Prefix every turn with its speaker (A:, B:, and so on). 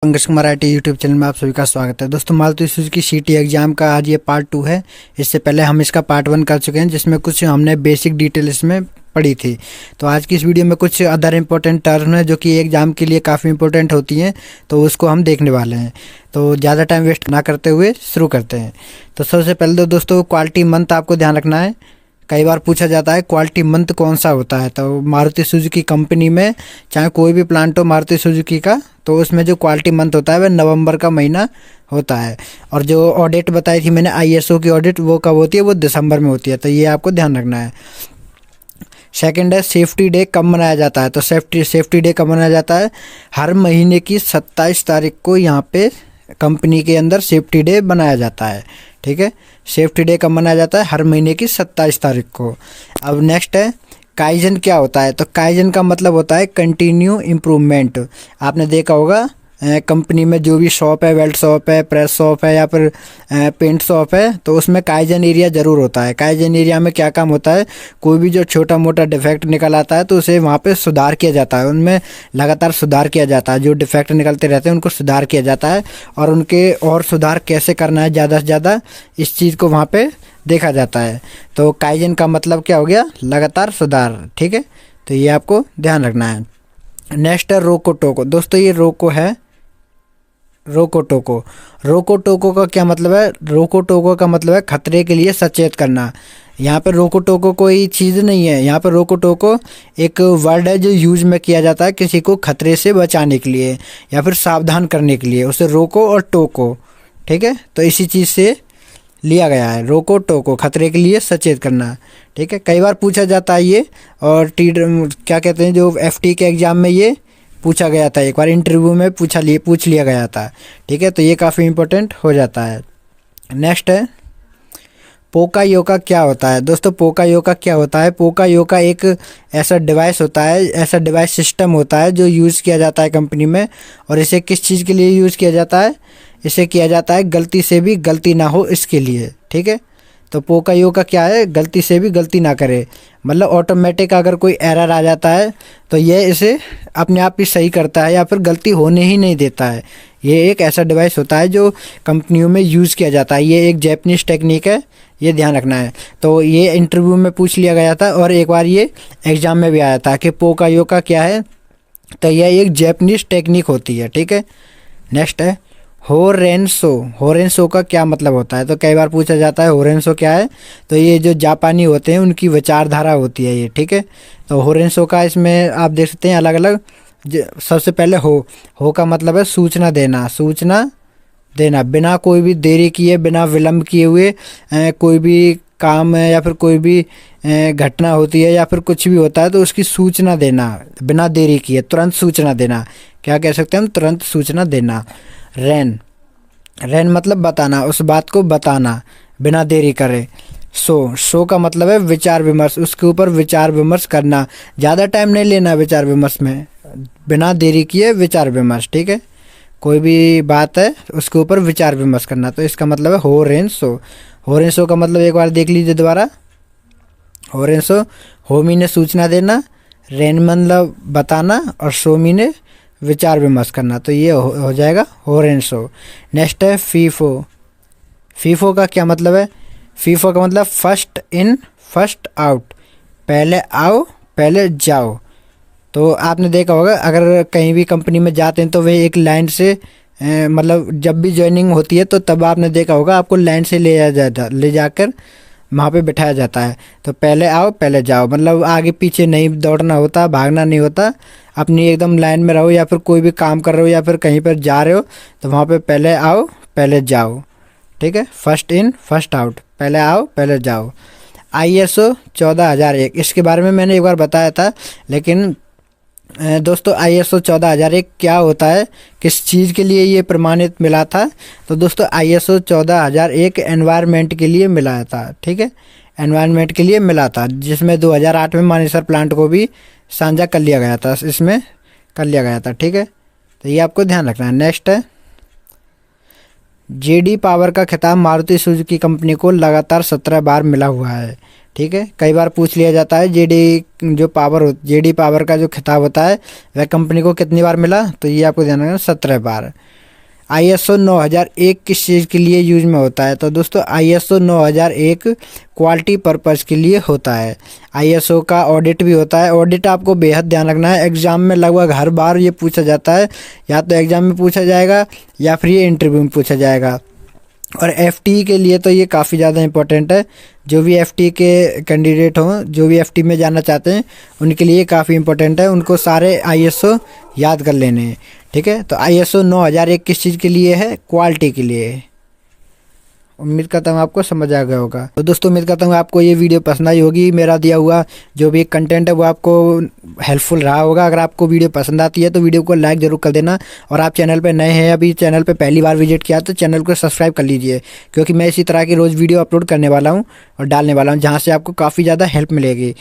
A: Pankaj Marathi YouTube channel में आप सभी का स्वागत है। दोस्तों, मारुति सुजुकी सीटी एग्जाम का आज ये पार्ट 2 है। इससे पहले हम इसका पार्ट 1 कर चुके हैं, जिसमें कुछ हमने बेसिक डिटेल इसमें पढ़ी थी। तो आज की इस वीडियो में कुछ अदर इंपॉर्टेंट टर्म है जो कि एग्जाम के लिए काफ़ी इंपॉर्टेंट होती हैं, तो उसको हम देखने वाले हैं। तो ज़्यादा टाइम वेस्ट ना करते हुए शुरू करते हैं। तो सबसे पहले तो दोस्तों क्वालिटी मंथ आपको ध्यान रखना है। कई बार पूछा जाता है क्वालिटी मंथ कौन सा होता है। तो मारुति सुजुकी कंपनी में चाहे कोई भी प्लांट हो मारुति सुजुकी का, तो उसमें जो क्वालिटी मंथ होता है वह नवंबर का महीना होता है। और जो ऑडिट बताई थी मैंने आईएसओ की ऑडिट, वो कब होती है? वो दिसंबर में होती है। तो ये आपको ध्यान रखना है। सेकंड है सेफ्टी डे कब मनाया जाता है। तो सेफ्टी डे कब मनाया जाता है? हर महीने की 27 तारीख को यहाँ पे कंपनी के अंदर सेफ्टी डे बनाया जाता है। ठीक है, सेफ्टी डे कब मनाया जाता है? हर महीने की 27 तारीख को। अब नेक्स्ट है काइजन क्या होता है। तो काइजन का मतलब होता है कंटिन्यू इम्प्रूवमेंट। आपने देखा होगा कंपनी में जो भी शॉप है, वेल्ड शॉप है, प्रेस शॉप है या फिर पेंट शॉप है, तो उसमें काइजन एरिया ज़रूर होता है। काइजन एरिया में क्या काम होता है? कोई भी जो छोटा मोटा डिफेक्ट निकल आता है तो उसे वहाँ पे सुधार किया जाता है। उनमें लगातार सुधार किया जाता है। जो डिफेक्ट निकलते रहते हैं उनको सुधार किया जाता है, और उनके और सुधार कैसे करना है ज़्यादा से ज़्यादा, इस चीज़ को वहाँ पर देखा जाता है। तो काइजन का मतलब क्या हो गया? लगातार सुधार। ठीक है, तो ये आपको ध्यान रखना है। नेक्स्ट है रोको टोको। दोस्तों, ये रोको है, रोको टोको। रोको टोको का क्या मतलब है? रोको टोको का मतलब है खतरे के लिए सचेत करना। यहाँ पर रोको टोको कोई चीज़ नहीं है। यहाँ पर रोको टोको एक वर्ड है जो यूज में किया जाता है किसी को खतरे से बचाने के लिए या फिर सावधान करने के लिए। उसे रोको और टोको, ठीक है, तो इसी चीज़ से लिया गया है। रोको टोको, खतरे के लिए सचेत करना। ठीक है, कई बार पूछा जाता है ये, और क्या कहते हैं, जो एफटी के एग्ज़ाम में ये पूछा गया था। एक बार इंटरव्यू में पूछ लिया गया था। ठीक है, तो ये काफ़ी इंपॉर्टेंट हो जाता है। नेक्स्ट है पोका योका क्या होता है। दोस्तों, पोका योका क्या होता है? पोका योका एक ऐसा डिवाइस होता है, ऐसा डिवाइस सिस्टम होता है जो यूज़ किया जाता है कंपनी में। और इसे किस चीज़ के लिए यूज़ किया जाता है? इसे किया जाता है गलती से भी गलती ना हो इसके लिए। ठीक है, तो पोका योका क्या है? गलती से भी गलती ना करे, मतलब ऑटोमेटिक अगर कोई एरर आ जाता है तो ये इसे अपने आप ही सही करता है या फिर गलती होने ही नहीं देता है। ये एक ऐसा डिवाइस होता है जो कंपनियों में यूज़ किया जाता है। ये एक जैपनीज टेक्निक है, ये ध्यान रखना है। तो ये इंटरव्यू में पूछ लिया गया था और एक बार ये एग्ज़ाम में भी आया था कि पोका योका क्या है। तो यह एक जैपनीज टेक्निक होती है। ठीक है, नेक्स्ट है होरेंसो। होरेंसो का क्या मतलब होता है? तो कई बार पूछा जाता है होरेंसो क्या है। तो ये जो जापानी होते हैं उनकी विचारधारा होती है ये। ठीक है, तो होरेंसो का इसमें आप देख सकते हैं अलग अलग। सबसे पहले हो का मतलब है सूचना देना। सूचना देना बिना कोई भी देरी किए, बिना विलंब किए हुए कोई भी काम है या फिर कोई भी घटना होती है या फिर कुछ भी होता है तो उसकी सूचना देना बिना देरी किए, तुरंत सूचना देना। क्या कह सकते हैं हम? तुरंत सूचना देना। रेन मतलब बताना, उस बात को बताना बिना देरी करे। शो का मतलब है विचार विमर्श, उसके ऊपर विचार विमर्श करना। ज़्यादा टाइम नहीं लेना विचार विमर्श में, बिना देरी किए विचार विमर्श। ठीक है, कोई भी बात है उसके ऊपर विचार विमर्श करना। तो इसका मतलब है होरेंसो। होरेंसो का मतलब एक बार देख लीजिए दोबारा। होरेंसो, होमी ने सूचना देना, रेन मतलब बताना, और सोमी ने विचार विमर्श करना। तो ये हो जाएगा होरेंसो। नेक्स्ट है फीफो। फीफो का क्या मतलब है? फीफो का मतलब फर्स्ट इन फर्स्ट आउट, पहले आओ पहले जाओ। तो आपने देखा होगा अगर कहीं भी कंपनी में जाते हैं तो वे एक लाइन से मतलब जब भी ज्वाइनिंग होती है तो तब आपने देखा होगा आपको लाइन से ले जाकर वहाँ पे बिठाया जाता है। तो पहले आओ पहले जाओ, मतलब आगे पीछे नहीं दौड़ना होता, भागना नहीं होता, अपनी एकदम लाइन में रहो। या फिर कोई भी काम कर रहे हो या फिर कहीं पर जा रहे हो तो वहाँ पे पहले आओ पहले जाओ। ठीक है, फर्स्ट इन फर्स्ट आउट, पहले आओ पहले जाओ। ISO 14001, इसके बारे में मैंने एक बार बताया था, लेकिन दोस्तों ISO 14001 क्या होता है, किस चीज़ के लिए ये प्रमाणित मिला था? तो दोस्तों ISO 14001 एनवायरनमेंट के लिए मिला था। ठीक है, एनवायरनमेंट के लिए मिला था, जिसमें 2008 में मानेसर प्लांट को भी साझा कर लिया गया था, इसमें कर लिया गया था। ठीक है, तो ये आपको ध्यान रखना है। नेक्स्ट है JD पावर का खिताब मारुति सुजुकी कंपनी को लगातार 17 बार मिला हुआ है। ठीक है, कई बार पूछ लिया जाता है JD पावर का जो खिताब होता है वह कंपनी को कितनी बार मिला। तो ये आपको ध्यान रखना, 17 बार। ISO 9001 किस चीज़ के लिए यूज में होता है? तो दोस्तों ISO 9001 क्वालिटी पर्पज़ के लिए होता है। ISO का ऑडिट भी होता है। ऑडिट आपको बेहद ध्यान रखना है, एग्ज़ाम में लगभग हर बार ये पूछा जाता है, या तो एग्ज़ाम में पूछा जाएगा या फिर ये इंटरव्यू में पूछा जाएगा। और FTE के लिए तो ये काफ़ी ज़्यादा इंपॉर्टेंट है। जो भी FTE के कैंडिडेट हों, जो भी FTE में जाना चाहते हैं, उनके लिए काफ़ी इंपॉर्टेंट है। उनको सारे ISO याद कर लेने हैं, ठीक है। तो ISO 9001 किस चीज़ के लिए है? क्वालिटी के लिए है। उम्मीद करता हूँ आपको समझ आ गया होगा। तो दोस्तों उम्मीद करता हूँ आपको ये वीडियो पसंद आई होगी। मेरा दिया हुआ जो भी कंटेंट है वो आपको हेल्पफुल रहा होगा। अगर आपको वीडियो पसंद आती है तो वीडियो को लाइक ज़रूर कर देना, और आप चैनल पे नए हैं, अभी चैनल पे पहली बार विजिट किया तो चैनल को सब्सक्राइब कर लीजिए, क्योंकि मैं इसी तरह की रोज़ वीडियो अपलोड करने वाला हूँ और डालने वाला हूँ, जहाँ से आपको काफ़ी ज़्यादा हेल्प मिलेगी।